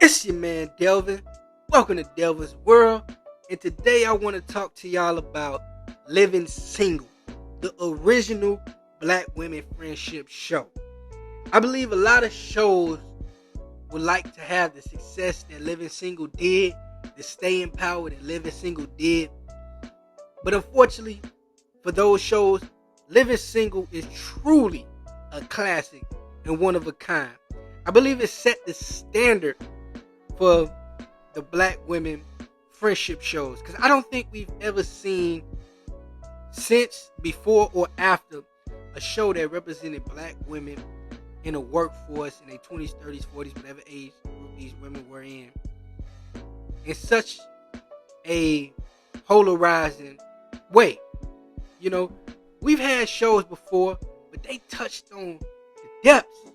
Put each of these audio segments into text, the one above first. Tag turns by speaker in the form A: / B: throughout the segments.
A: It's your man Delvin. Welcome to Delvin's World. And today I want to talk to y'all about Living Single, the original Black women friendship show. I believe a lot of shows would like to have the success that Living Single did, the staying power that Living Single did. But unfortunately, for those shows, Living Single is truly a classic and one of a kind. I believe it set the standard for the Black women friendship shows, because I don't think we've ever seen since, before, or after a show that represented Black women in a workforce in their 20s, 30s, 40s, whatever age group these women were in such a polarizing way. You know, we've had shows before, but they touched on the depths.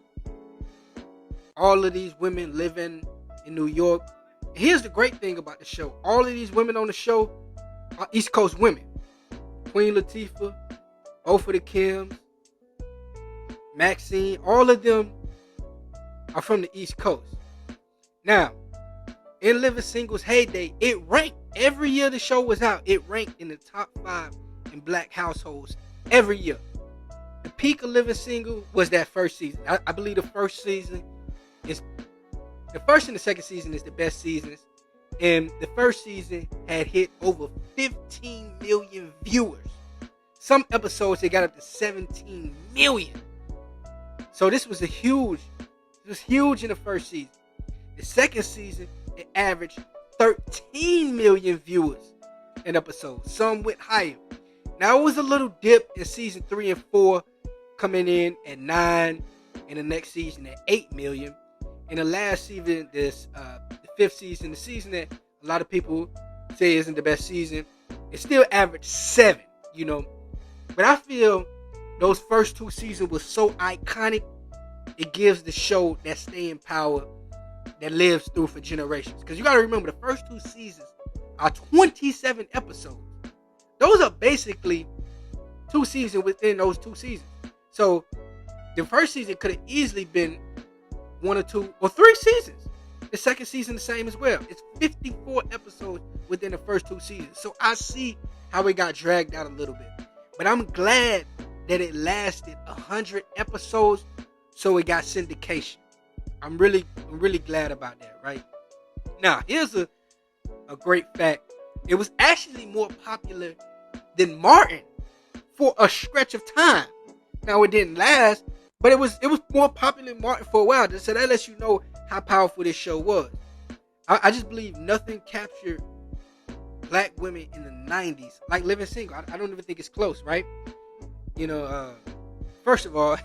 A: All of these women living in New York. Here's the great thing about the show. All of these women on the show are East Coast women. Queen Latifah, both of the Kims, Maxine, all of them are from the East Coast. Now, in Living Single's heyday, it ranked. Every year the show was out, it ranked in the top 5 in Black households every year. The peak of Living Single was that first season. I believe the first season is the first and the second season is the best seasons. And the first season had hit over 15 million viewers. Some episodes they got up to 17 million. So this was huge in the first season. The second season, it averaged 13 million viewers an episode. Some went higher. Now it was a little dip in season 3 and 4, coming in at 9, and the next season at 8 million. In the last season, the fifth season, the season that a lot of people say isn't the best season, it still averaged 7, you know. But I feel those first 2 seasons were so iconic, it gives the show that staying power that lives through for generations. Because you got to remember, the first 2 seasons are 27 episodes. Those are basically 2 seasons within those 2 seasons. So the first season could have easily been 1 or 2 or 3 seasons. The second season the same as well. It's 54 episodes within the first 2 seasons. So I see how it got dragged out a little bit. But I'm glad that it lasted 100 episodes, so it got syndication. I'm really glad about that, right? Now, here's a great fact. It was actually more popular than Martin for a stretch of time. Now, it didn't last, but it was more popular than Martin for a while. So that lets you know how powerful this show was. I just believe nothing captured Black women in the 90s like Living Single. I don't even think it's close, right? You know, first of all,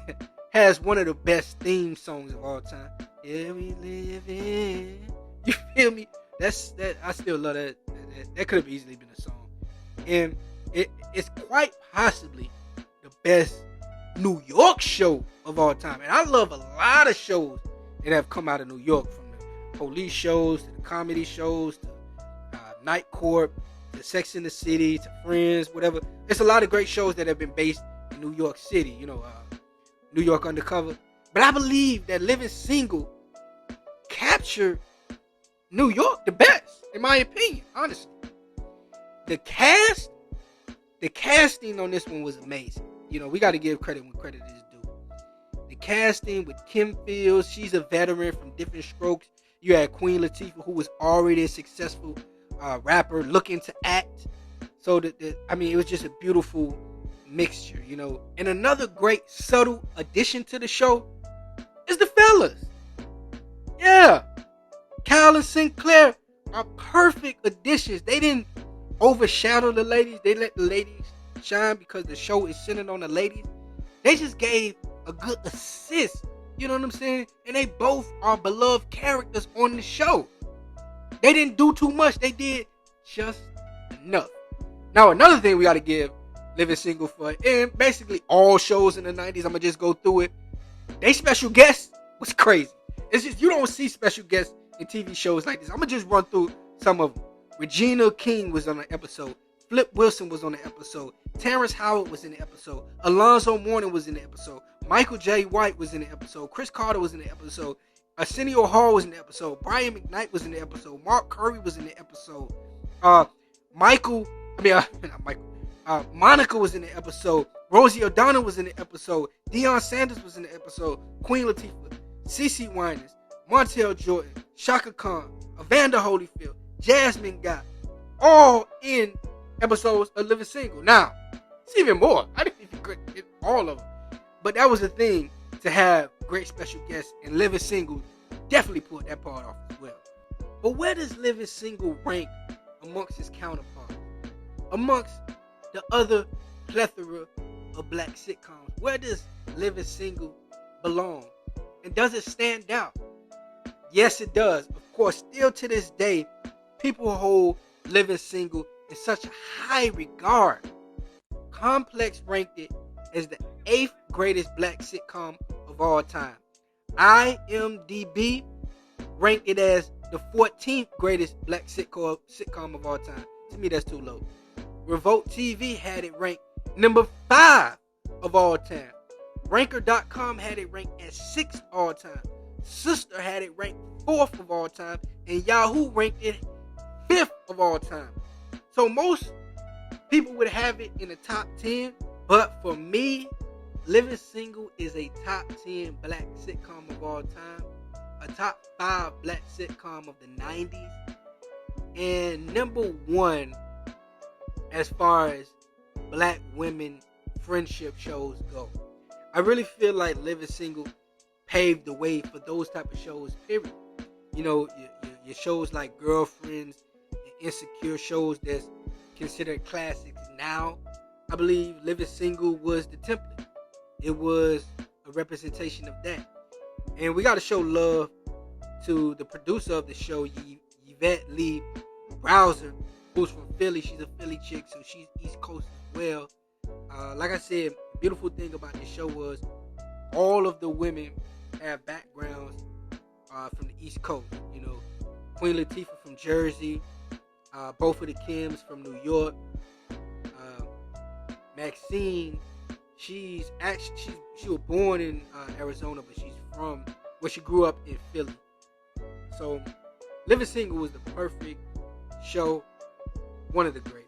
A: has one of the best theme songs of all time. Yeah, we live in. You feel me? That I still love that. That could have easily been a song. And it's quite possibly the best New York show of all time. And I love a lot of shows that have come out of New York, from the police shows to the comedy shows to Night Court to Sex and the City to Friends, whatever. There's a lot of great shows that have been based in New York City, you know, New York Undercover. But I believe that Living Single captured New York the best, in my opinion, honestly. The casting on this one was amazing. You know, we got to give credit when credit is due. The casting with Kim Fields, she's a veteran from Different Strokes. You had Queen Latifah, who was already a successful rapper looking to act. So, it was just a beautiful mixture, you know. And another great subtle addition to the show is the fellas. Yeah. Kyle and Sinclair are perfect additions. They didn't overshadow the ladies. They let the ladies shine because the show is centered on the ladies. They just gave a good assist. You know what I'm saying? And they both are beloved characters on the show. They didn't do too much. They did just enough. Now, another thing we got to give Living Single for, and basically all shows in the 90s, I'm going to just go through it. They special guests was crazy. It's just, you don't see special guests in TV shows like this. I'm going to just run through some of them. Regina King was on an episode. Flip Wilson was on the episode. Terrence Howard was in the episode. Alonzo Mourning was in the episode. Michael J. White was in the episode. Chris Carter was in the episode. Arsenio Hall was in the episode. Brian McKnight was in the episode. Mark Curry was in the episode. Uh, Michael, I mean, not Michael. Monica was in the episode. Rosie O'Donnell was in the episode. Deion Sanders was in the episode. Queen Latifah, CeCe Winans, Montel Jordan, Shaka Khan, Evander Holyfield, Jasmine Guy, all in episodes of Living Single. Now, it's even more. I didn't even get all of them. But that was the thing, to have great special guests, and Living Single definitely pulled that part off as well. But where does Living Single rank amongst his counterparts? Amongst the other plethora of black sitcoms, where does Living Single belong? And does it stand out? Yes, it does. Of course, still to this day, people hold Living Single in such a high regard. Complex ranked it as the 8th greatest black sitcom of all time. IMDb ranked it as the 14th greatest black sitcom of all time. To me, that's too low. Revolt TV had it ranked number 5 of all time. Ranker.com had it ranked at 6th all time. Sister had it ranked 4th of all time. And Yahoo ranked it 5th of all time. So most people would have it in the top 10. But for me, Living Single is a top 10 black sitcom of all time. A top 5 black sitcom of the 90s. And number 1 as far as black women friendship shows go. I really feel like Living Single paved the way for those type of shows, period. You know, your shows like Girlfriends and Insecure, shows that's considered classics now. I believe Living Single was the template. It was a representation of that. And we got to show love to the producer of the show, Yvette Lee Browser, who's from Philly. She's a Philly chick, so she's East Coast as well. Like I said, the beautiful thing about this show was all of the women have backgrounds from the East Coast. You know, Queen Latifah from Jersey, both of the Kims from New York. Maxine, she was born in Arizona, but she grew up in Philly. So Living Single was the perfect show, one of the great.